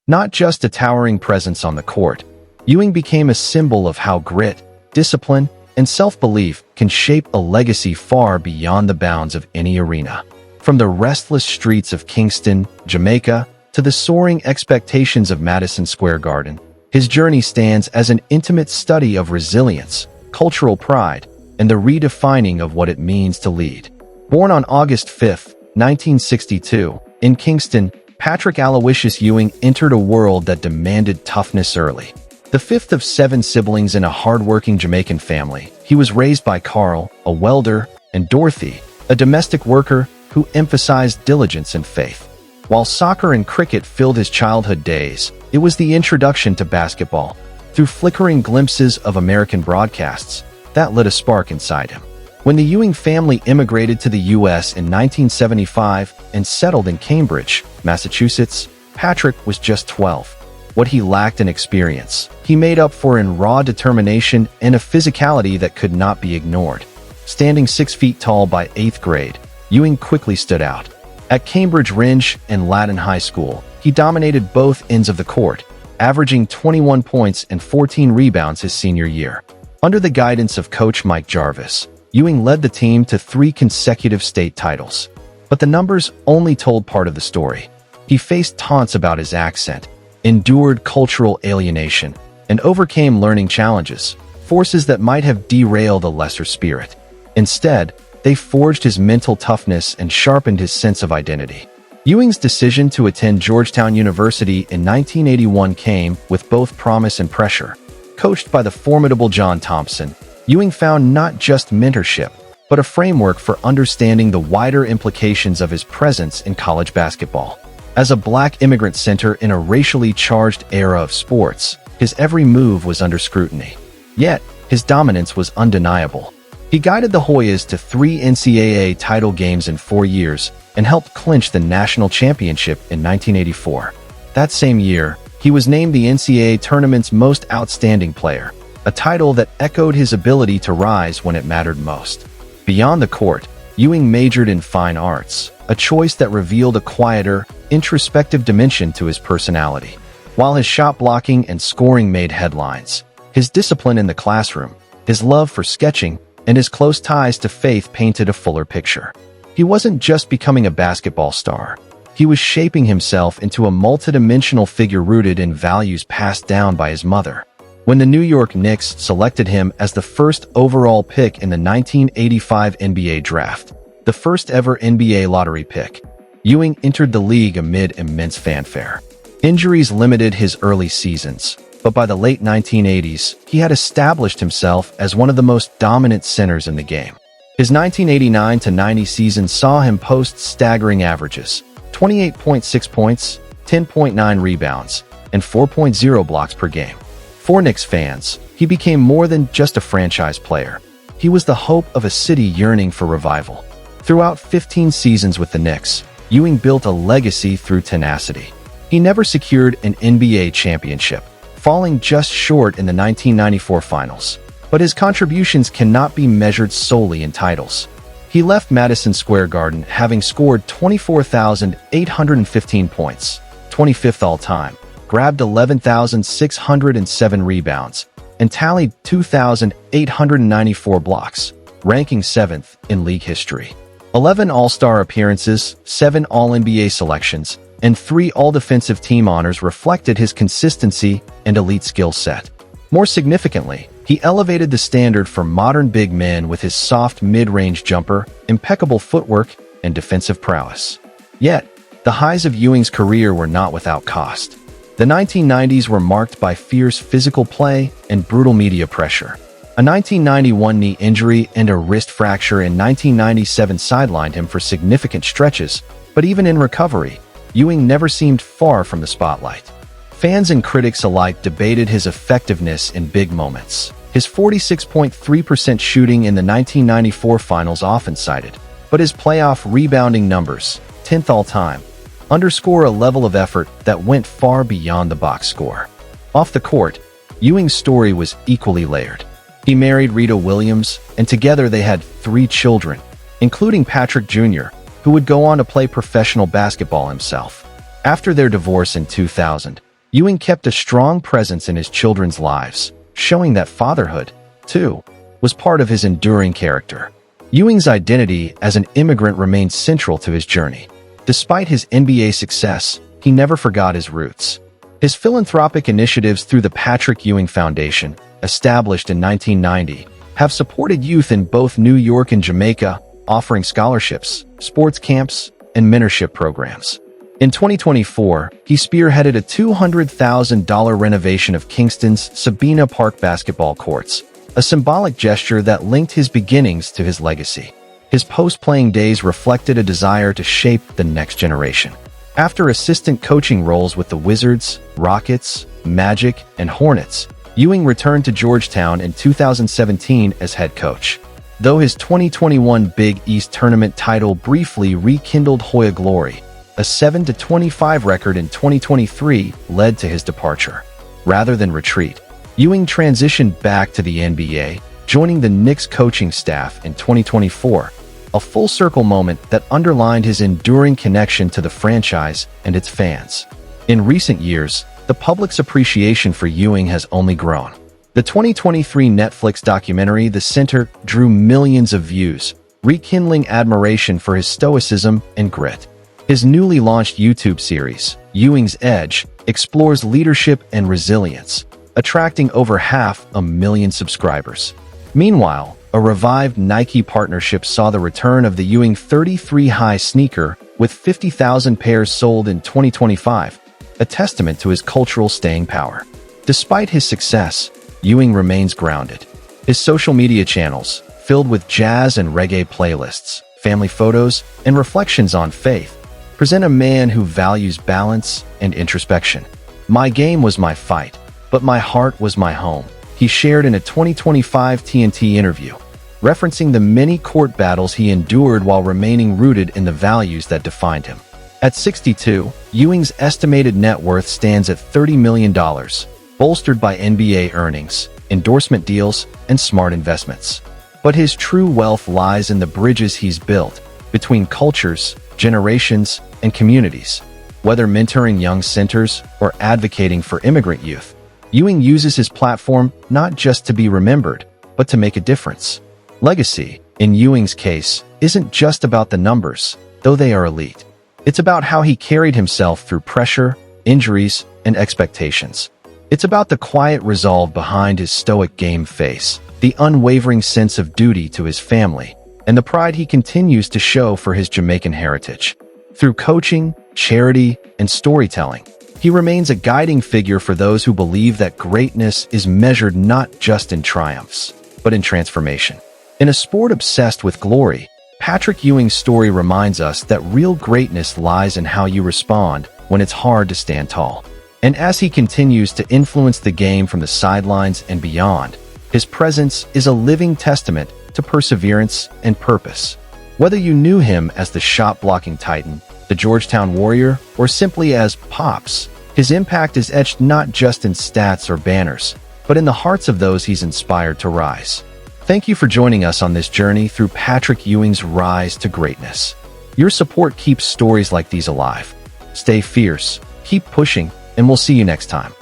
Not just a towering presence on the court, Ewing became a symbol of how grit, discipline, and self-belief can shape a legacy far beyond the bounds of any arena. From the restless streets of Kingston, Jamaica, to the soaring expectations of Madison Square Garden, his journey stands as an intimate study of resilience, cultural pride, and the redefining of what it means to lead. Born on August 5, 1962, in Kingston, Patrick Aloysius Ewing entered a world that demanded toughness early. The fifth of 7 siblings in a hard-working Jamaican family, he was raised by Carl, a welder, and Dorothy, a domestic worker who emphasized diligence and faith. While soccer and cricket filled his childhood days, it was the introduction to basketball, through flickering glimpses of American broadcasts, that lit a spark inside him. When the Ewing family immigrated to the U.S. in 1975 and settled in Cambridge, Massachusetts, Patrick was just 12. What he lacked in experience, he made up for in raw determination and a physicality that could not be ignored. Standing 6 feet tall by 8th grade, Ewing quickly stood out. At Cambridge Rindge and Latin High School, he dominated both ends of the court, averaging 21 points and 14 rebounds his senior year. Under the guidance of coach Mike Jarvis, Ewing led the team to 3 consecutive state titles. But the numbers only told part of the story. He faced taunts about his accent, endured cultural alienation, and overcame learning challenges, forces that might have derailed a lesser spirit. Instead, they forged his mental toughness and sharpened his sense of identity. Ewing's decision to attend Georgetown University in 1981 came with both promise and pressure. Coached by the formidable John Thompson, Ewing found not just mentorship, but a framework for understanding the wider implications of his presence in college basketball. As a black immigrant center in a racially charged era of sports, his every move was under scrutiny. Yet, his dominance was undeniable. He guided the Hoyas to 3 NCAA title games in 4 years and helped clinch the national championship in 1984. That same year, he was named the NCAA tournament's most outstanding player, a title that echoed his ability to rise when it mattered most. Beyond the court, Ewing majored in fine arts, a choice that revealed a quieter, introspective dimension to his personality. While his shot blocking and scoring made headlines, his discipline in the classroom, his love for sketching, and his close ties to faith painted a fuller picture. He wasn't just becoming a basketball star. He was shaping himself into a multidimensional figure rooted in values passed down by his mother. When the New York Knicks selected him as the first overall pick in the 1985 NBA draft, the first ever NBA lottery pick, Ewing entered the league amid immense fanfare. Injuries limited his early seasons, but by the late 1980s, he had established himself as one of the most dominant centers in the game. His 1989-90 season saw him post staggering averages: 28.6 points, 10.9 rebounds, and 4.0 blocks per game. For Knicks fans, he became more than just a franchise player. He was the hope of a city yearning for revival. Throughout 15 seasons with the Knicks, Ewing built a legacy through tenacity. He never secured an NBA championship, falling just short in the 1994 finals. But his contributions cannot be measured solely in titles. He left Madison Square Garden having scored 24,815 points, 25th all-time, grabbed 11,607 rebounds, and tallied 2,894 blocks, ranking 7th in league history. 11 All-Star appearances, 7 All-NBA selections, and 3 All-Defensive Team honors reflected his consistency and elite skill set. More significantly, he elevated the standard for modern big men with his soft mid-range jumper, impeccable footwork, and defensive prowess. Yet, the highs of Ewing's career were not without cost. The 1990s were marked by fierce physical play and brutal media pressure. A 1991 knee injury and a wrist fracture in 1997 sidelined him for significant stretches, but even in recovery, Ewing never seemed far from the spotlight. Fans and critics alike debated his effectiveness in big moments. His 46.3% shooting in the 1994 finals often cited, but his playoff rebounding numbers, 10th all-time, underscore a level of effort that went far beyond the box score. Off the court, Ewing's story was equally layered. He married Rita Williams, and together they had 3 children, including Patrick Jr., who would go on to play professional basketball himself. After their divorce in 2000, Ewing kept a strong presence in his children's lives, showing that fatherhood, too, was part of his enduring character. Ewing's identity as an immigrant remained central to his journey. Despite his NBA success, he never forgot his roots. His philanthropic initiatives through the Patrick Ewing Foundation, established in 1990, have supported youth in both New York and Jamaica, offering scholarships, sports camps, and mentorship programs. In 2024, he spearheaded a $200,000 renovation of Kingston's Sabina Park basketball courts, a symbolic gesture that linked his beginnings to his legacy. His post-playing days reflected a desire to shape the next generation. After assistant coaching roles with the Wizards, Rockets, Magic, and Hornets, Ewing returned to Georgetown in 2017 as head coach. Though his 2021 Big East tournament title briefly rekindled Hoya glory, a 7-25 record in 2023 led to his departure. Rather than retreat, Ewing transitioned back to the NBA, joining the Knicks coaching staff in 2024, a full-circle moment that underlined his enduring connection to the franchise and its fans. In recent years, the public's appreciation for Ewing has only grown. The 2023 Netflix documentary The Center drew millions of views, rekindling admiration for his stoicism and grit. His newly launched YouTube series, Ewing's Edge, explores leadership and resilience, attracting over 500,000 subscribers. Meanwhile, a revived Nike partnership saw the return of the Ewing 33 High sneaker, with 50,000 pairs sold in 2025, a testament to his cultural staying power. Despite his success, Ewing remains grounded. His social media channels, filled with jazz and reggae playlists, family photos, and reflections on faith, present a man who values balance and introspection. "My game was my fight, but my heart was my home," he shared in a 2025 TNT interview, referencing the many court battles he endured while remaining rooted in the values that defined him. At 62, Ewing's estimated net worth stands at $30 million, bolstered by NBA earnings, endorsement deals, and smart investments. But his true wealth lies in the bridges he's built between cultures, generations, and communities. Whether mentoring young centers or advocating for immigrant youth, Ewing uses his platform not just to be remembered, but to make a difference. Legacy, in Ewing's case, isn't just about the numbers, though they are elite. It's about how he carried himself through pressure, injuries, and expectations. It's about the quiet resolve behind his stoic game face, the unwavering sense of duty to his family, and the pride he continues to show for his Jamaican heritage. Through coaching, charity, and storytelling, he remains a guiding figure for those who believe that greatness is measured not just in triumphs, but in transformation. In a sport obsessed with glory, Patrick Ewing's story reminds us that real greatness lies in how you respond when it's hard to stand tall. And as he continues to influence the game from the sidelines and beyond, his presence is a living testament to perseverance and purpose. Whether you knew him as the shot-blocking titan, the Georgetown Warrior, or simply as Pops, his impact is etched not just in stats or banners, but in the hearts of those he's inspired to rise. Thank you for joining us on this journey through Patrick Ewing's rise to greatness. Your support keeps stories like these alive. Stay fierce, keep pushing, and we'll see you next time.